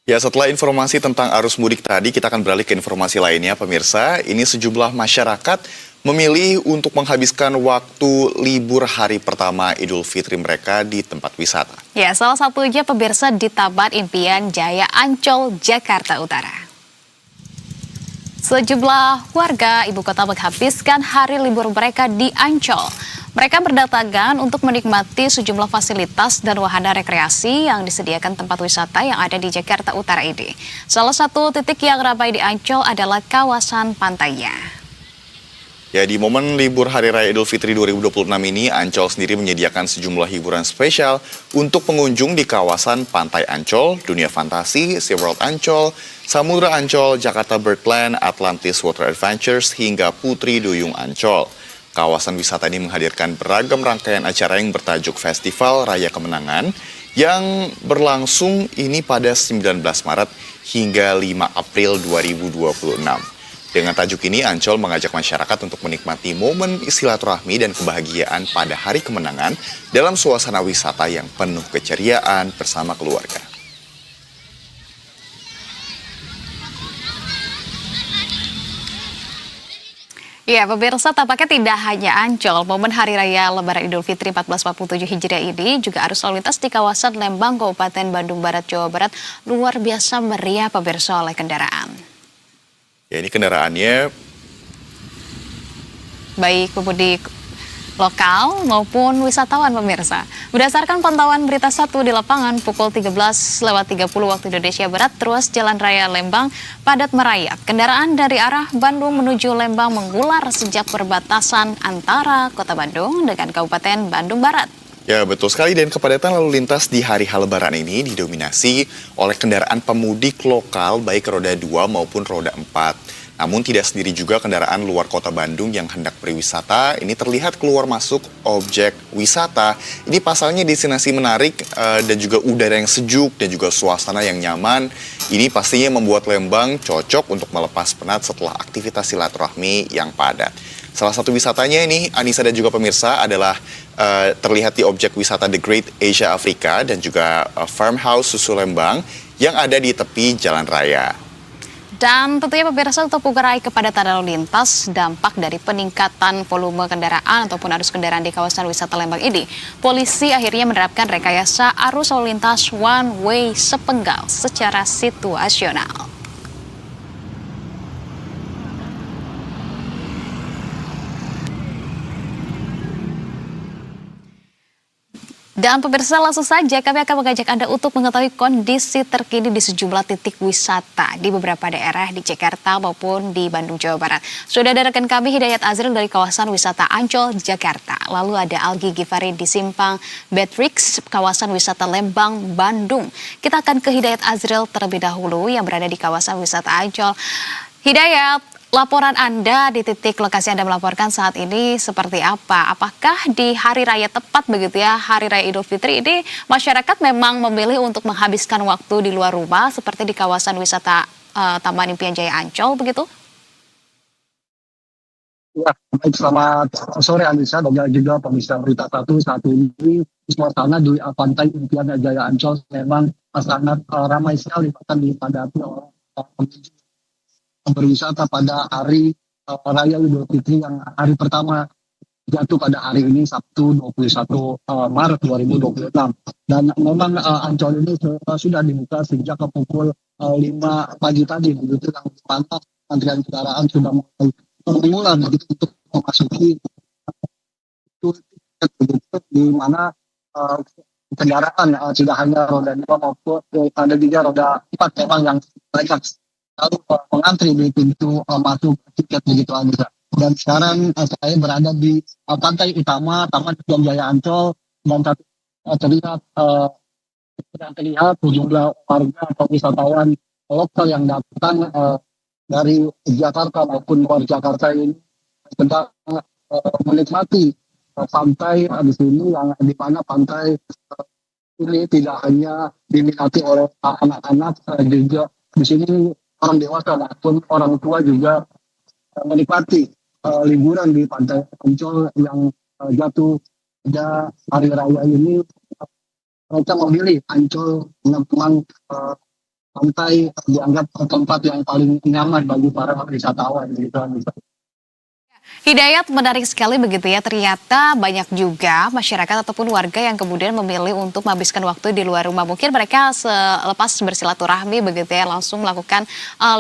Ya, setelah informasi tentang arus mudik tadi, kita akan beralih ke informasi lainnya, pemirsa. Ini sejumlah masyarakat memilih untuk menghabiskan waktu libur hari pertama Idul Fitri mereka di tempat wisata. Ya, salah satunya pemirsa di Taman Impian Jaya Ancol, Jakarta Utara. Sejumlah warga ibu kota menghabiskan hari libur mereka di Ancol. Mereka berdatangan untuk menikmati sejumlah fasilitas dan wahana rekreasi yang disediakan tempat wisata yang ada di Jakarta Utara ini. Salah satu titik yang ramai di Ancol adalah kawasan pantainya. Ya, di momen libur Hari Raya Idul Fitri 2026 ini, Ancol sendiri menyediakan sejumlah hiburan spesial untuk pengunjung di kawasan Pantai Ancol, Dunia Fantasi, SeaWorld Ancol, Samudra Ancol, Jakarta Birdland, Atlantis Water Adventures, hingga Putri Duyung Ancol. Kawasan wisata ini menghadirkan beragam rangkaian acara yang bertajuk Festival Raya Kemenangan yang berlangsung ini pada 19 Maret hingga 5 April 2026. Dengan tajuk ini, Ancol mengajak masyarakat untuk menikmati momen silaturahmi dan kebahagiaan pada hari kemenangan dalam suasana wisata yang penuh keceriaan bersama keluarga. Ya, pemirsa, tampaknya tidak hanya Ancol, momen Hari Raya Lebaran Idul Fitri 1447 Hijriah ini juga arus lalu lintas di kawasan Lembang, Kabupaten Bandung Barat, Jawa Barat luar biasa meriah pemirsa oleh kendaraan. Ya, ini kendaraannya Baik pemudik lokal maupun wisatawan pemirsa. Berdasarkan pantauan Berita 1 di lapangan pukul 13.30 waktu Indonesia Barat, ruas Jalan Raya Lembang padat merayap. Kendaraan dari arah Bandung menuju Lembang mengular sejak perbatasan antara Kota Bandung dengan Kabupaten Bandung Barat. Ya, betul sekali, dan kepadatan lalu lintas di hari Lebaran ini didominasi oleh kendaraan pemudik lokal baik roda 2 maupun roda 4. Namun tidak sendiri juga kendaraan luar kota Bandung yang hendak berwisata. Ini terlihat keluar masuk objek wisata. Ini pasalnya destinasi menarik dan juga udara yang sejuk dan juga suasana yang nyaman. Ini pastinya membuat Lembang cocok untuk melepas penat setelah aktivitas silaturahmi yang padat. Salah satu wisatanya ini, Anissa dan juga pemirsa, adalah terlihat di objek wisata The Great Asia Afrika dan juga Farmhouse Susu Lembang yang ada di tepi jalan raya. Dan tentunya pemirsa, untuk mengurai kepadatan lalu lintas dampak dari peningkatan volume kendaraan ataupun arus kendaraan di kawasan wisata Lembang ini, polisi akhirnya menerapkan rekayasa arus lalu lintas one way sepenggal secara situasional. Dan pemirsa, langsung saja kami akan mengajak Anda untuk mengetahui kondisi terkini di sejumlah titik wisata di beberapa daerah di Jakarta maupun di Bandung, Jawa Barat. Sudah ada rekan kami Hidayat Azril dari kawasan wisata Ancol, Jakarta. Lalu ada Algi Givari di Simpang Beatrix, kawasan wisata Lembang, Bandung. Kita akan ke Hidayat Azril terlebih dahulu yang berada di kawasan wisata Ancol. Hidayat, laporan Anda di titik lokasi Anda melaporkan saat ini seperti apa? Apakah di hari raya tepat begitu ya, Hari Raya Idul Fitri ini masyarakat memang memilih untuk menghabiskan waktu di luar rumah seperti di kawasan wisata Taman Impian Jaya Ancol begitu? Ya, baik, selamat sore Anissa dan juga pemirsa Berita 1. Saat ini suasana di Pantai Impian Jaya Ancol memang sangat ramai sekali, bahkan dipadati oleh pengunjung berwisata pada hari Raya Idul Fitri yang hari pertama jatuh pada hari ini Sabtu 21 Maret 2026. Dan memang Ancol ini sudah dibuka sejak ke pukul 5 pagi tadi, begitu yang dimana antrian kendaraan sudah mulai mengular begitu untuk memasuki itu, di mana kendaraan tidak hanya roda 2 maupun ada juga roda 4 memang yang mereka lalu mengantri di pintu masuk tiket begitu aja. Dan sekarang saya berada di pantai utama Taman Impian Jaya Ancol dan terlihat sejumlah warga atau wisatawan lokal yang datang dari Jakarta maupun luar Jakarta ini sedang menikmati pantai di sini, yang di mana pantai ini tidak hanya diminati oleh anak-anak, juga di sini orang dewasa maupun orang tua juga menikmati liburan di Pantai Ancol yang jatuh pada hari raya ini. Mereka memilih Ancol memang pantai dianggap tempat yang paling nyaman bagi para wisatawan gitu. Hidayat, menarik sekali begitu ya. Ternyata banyak juga masyarakat ataupun warga yang kemudian memilih untuk menghabiskan waktu di luar rumah. Mungkin mereka selepas bersilaturahmi begitu ya, langsung melakukan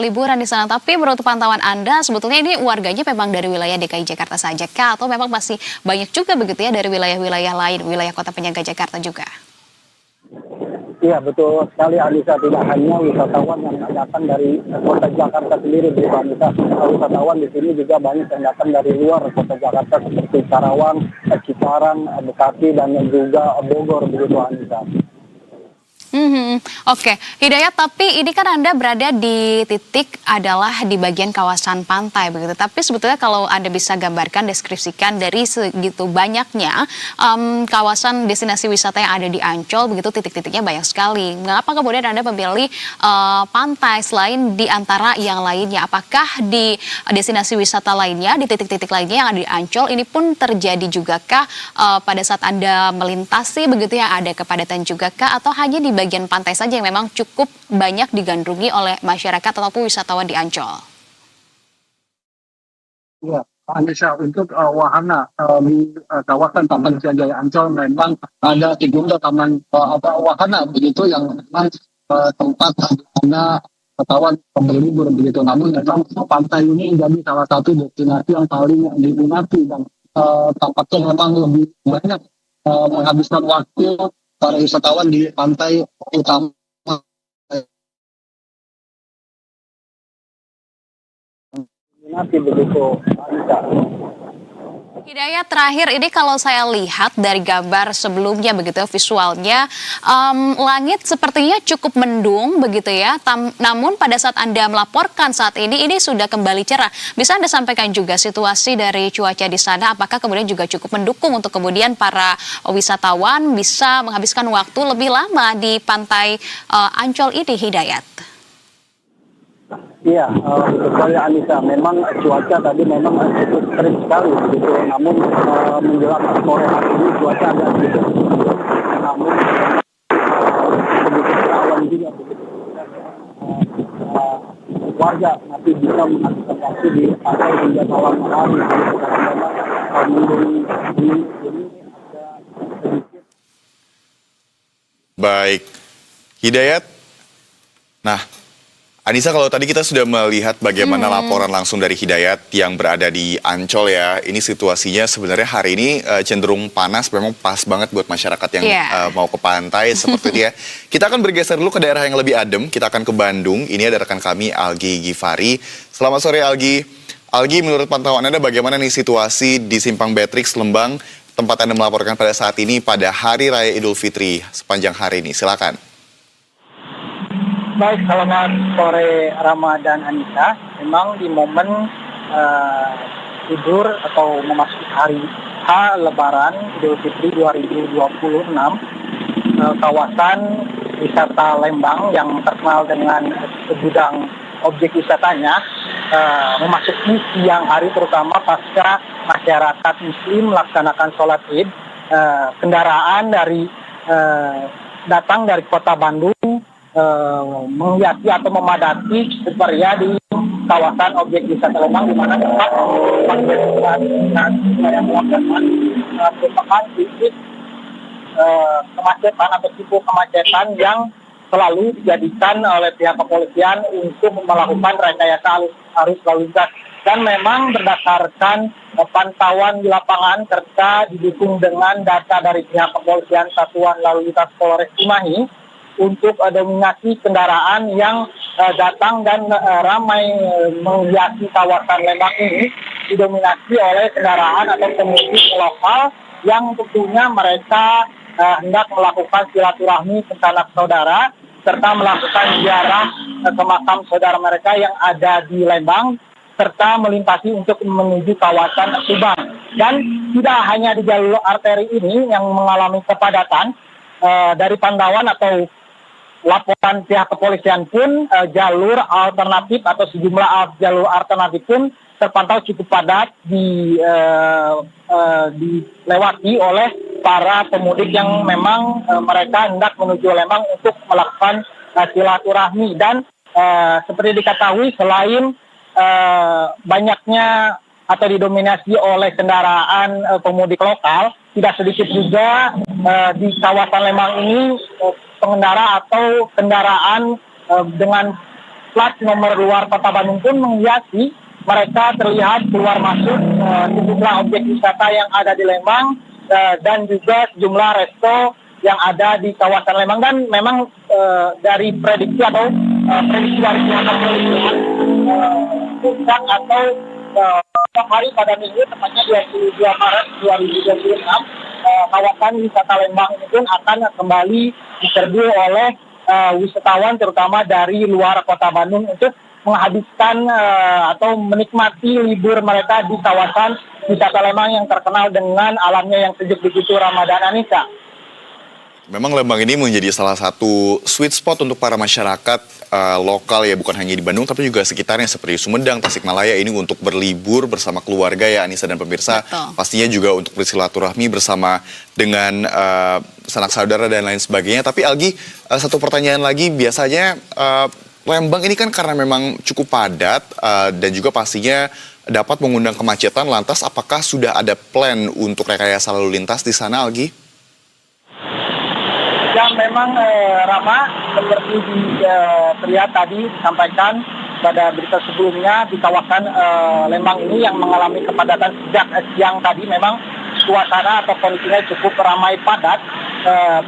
liburan di sana. Tapi menurut pantauan Anda, sebetulnya ini warganya memang dari wilayah DKI Jakarta saja kah? Atau memang masih banyak juga begitu ya dari wilayah-wilayah lain, wilayah kota penyangga Jakarta juga? Iya, betul sekali Anissa, tidak hanya wisatawan yang datang dari kota Jakarta sendiri, begitu Anissa. Wisatawan di sini juga banyak yang datang dari luar kota Jakarta seperti Karawang, Cikarang, Bekasi, dan juga Bogor, begitu Anissa. Oke, Hidayat, tapi ini kan Anda berada di titik adalah di bagian kawasan pantai begitu. Tapi sebetulnya kalau Anda bisa gambarkan, deskripsikan dari segitu banyaknya kawasan destinasi wisata yang ada di Ancol begitu, titik-titiknya banyak sekali. Mengapa kemudian Anda memilih pantai selain di antara yang lainnya? Apakah di destinasi wisata lainnya, di titik-titik lainnya yang ada di Ancol ini pun terjadi juga kah pada saat Anda melintasi begitu yang ada kepadatan juga kah? Atau hanya di bagian pantai saja yang memang cukup banyak digandrungi oleh masyarakat ataupun wisatawan di Ancol? Ya, Anissa, untuk wahana di kawasan Taman Jaya Ancol memang ada sejumlah wahana begitu yang memang tempat di mana wisatawan berlibur begitu. Namun memang pantai ini menjadi salah satu destinasi yang paling diminati dan tampaknya memang lebih banyak menghabiskan waktu para wisatawan di pantai utama. Nanti begitu Anissa. Hidayat, terakhir ini kalau saya lihat dari gambar sebelumnya begitu visualnya, langit sepertinya cukup mendung begitu ya. Namun pada saat Anda melaporkan saat ini sudah kembali cerah. Bisa Anda sampaikan juga situasi dari cuaca di sana, apakah kemudian juga cukup mendukung untuk kemudian para wisatawan bisa menghabiskan waktu lebih lama di pantai Ancol ini, Hidayat? Iya, betul sekali Anissa. Memang cuaca tadi memang cukup terik sekali begitu. Namun menjelang sore hari ini cuaca agak sedikit mendung. Namun sedikit berawan juga begitu. Warga masih bisa menghabiskan waktu di pantai hingga malam hari. Karena memang mendung ini ada sedikit. Baik, Hidayat. Nah, Anissa, kalau tadi kita sudah melihat bagaimana laporan langsung dari Hidayat yang berada di Ancol ya, ini situasinya sebenarnya hari ini cenderung panas, memang pas banget buat masyarakat yang mau ke pantai seperti itu ya. Kita akan bergeser dulu ke daerah yang lebih adem, kita akan ke Bandung. Ini ada rekan kami, Algi Gifari. Selamat sore, Algi. Algi, menurut pantauan Anda bagaimana nih situasi di Simpang Beatrix, Lembang, tempat Anda melaporkan pada saat ini pada Hari Raya Idul Fitri sepanjang hari ini? Silakan. Baik, selamat sore Rama dan Anissa. Memang di momen tidur atau memasuki hari H Lebaran Idul Fitri 2026, kawasan wisata Lembang yang terkenal dengan segudang objek wisatanya memasuki siang hari, terutama pasca masyarakat Muslim melaksanakan sholat Id. Kendaraan dari datang dari kota Bandung menghiasi atau memadati supaya di kawasan objek wisata Lembang, di mana tempat yang merupakan titik kemacetan atau tipe kemacetan yang selalu dijadikan oleh pihak kepolisian untuk melakukan rekayasa arus lalu lintas. Dan memang berdasarkan pantauan di lapangan serta didukung dengan data dari pihak kepolisian Satuan Lalu Lintas Polres Cimahi, untuk dominasi kendaraan yang datang dan ramai menghiasi kawasan Lembang ini didominasi oleh kendaraan atau pemudik lokal yang tentunya mereka hendak melakukan silaturahmi ke sanak saudara serta melakukan ziarah ke makam saudara mereka yang ada di Lembang serta melintasi untuk menuju kawasan Subang. Dan tidak hanya di jalur arteri ini yang mengalami kepadatan, dari pantauan atau laporan pihak kepolisian pun jalur alternatif atau sejumlah jalur alternatif pun terpantau cukup padat dilewati oleh para pemudik yang memang mereka hendak menuju Lembang untuk melakukan silaturahmi. Dan seperti diketahui, selain banyaknya atau didominasi oleh kendaraan pemudik lokal, tidak sedikit juga di kawasan Lembang ini pengendara atau kendaraan dengan plat nomor luar Kota Bandung pun menghiasi. Mereka terlihat keluar masuk sejumlah objek wisata yang ada di Lembang dan juga sejumlah resto yang ada di kawasan Lembang. Dan memang dari prediksi atau prediksi dari pihak kepolisian, puncak atau hari pada minggu tepatnya 22 Maret 2026 kawasan wisata Lembang ini pun akan kembali diserbu oleh wisatawan terutama dari luar Kota Bandung untuk menghabiskan atau menikmati libur mereka di kawasan wisata Lembang yang terkenal dengan alamnya yang sejuk begitu, Ramadan, Anissa. Memang Lembang ini menjadi salah satu sweet spot untuk para masyarakat lokal ya, bukan hanya di Bandung tapi juga sekitarnya seperti Sumedang, Tasikmalaya ini untuk berlibur bersama keluarga ya Anissa dan pemirsa. Betul. Pastinya juga untuk bersilaturahmi bersama dengan sanak saudara dan lain sebagainya. Tapi Algi, satu pertanyaan lagi, biasanya Lembang ini kan karena memang cukup padat dan juga pastinya dapat mengundang kemacetan. Lantas apakah sudah ada plan untuk rekayasa lalu lintas di sana, Algi? Ya memang Rama, seperti terlihat tadi disampaikan pada berita sebelumnya di kawasan Lembang ini yang mengalami kepadatan sejak siang tadi, memang suasana atau kondisinya cukup ramai padat.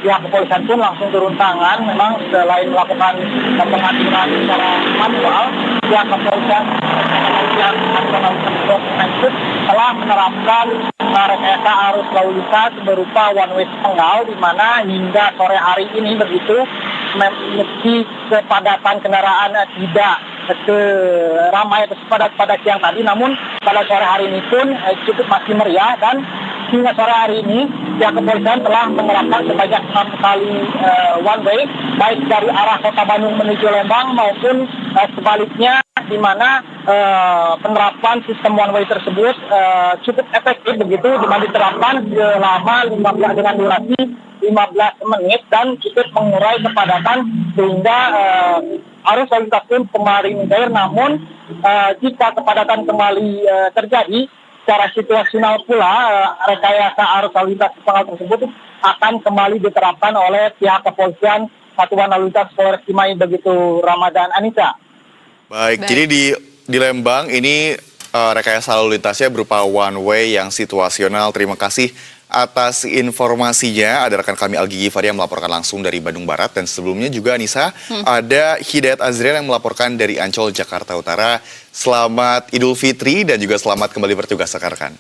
Pihak kepolisian pun langsung turun tangan. Memang selain melakukan pengaturan secara manual, pihak kepolisian telah menerapkan rekayasa arus lalu lintas berupa one way tunggal, di mana hingga sore hari ini begitu meski kepadatan kendaraan tidak ramai atau sepadat pada siang tadi, namun pada sore hari ini pun cukup masih meriah. Dan hingga sore hari ini pihak kepolisian telah menerapkan sebanyak 6 kali one way, baik dari arah Kota Bandung menuju Lembang maupun sebaliknya, di mana penerapan sistem one way tersebut cukup efektif begitu, di mana diterapkan selama 15 dengan durasi 15 menit dan cukup mengurai kepadatan sehingga arus lalu lintas pun kembali mencair. Namun jika kepadatan kembali terjadi secara situasional pula, rekayasa arus lalu lintas tersebut akan kembali diterapkan oleh pihak kepolisian Satuan Lalu Lintas Polres Cimahi begitu, Ramadan, Anissa. Baik, jadi di Lembang ini rekayasa lalu lintasnya berupa one way yang situasional. Terima kasih atas informasinya. Ada rekan kami Algi Gifari yang melaporkan langsung dari Bandung Barat. Dan sebelumnya juga Anissa, ada Hidayat Azriel yang melaporkan dari Ancol, Jakarta Utara. Selamat Idul Fitri dan juga selamat kembali bertugas rekan-rekan.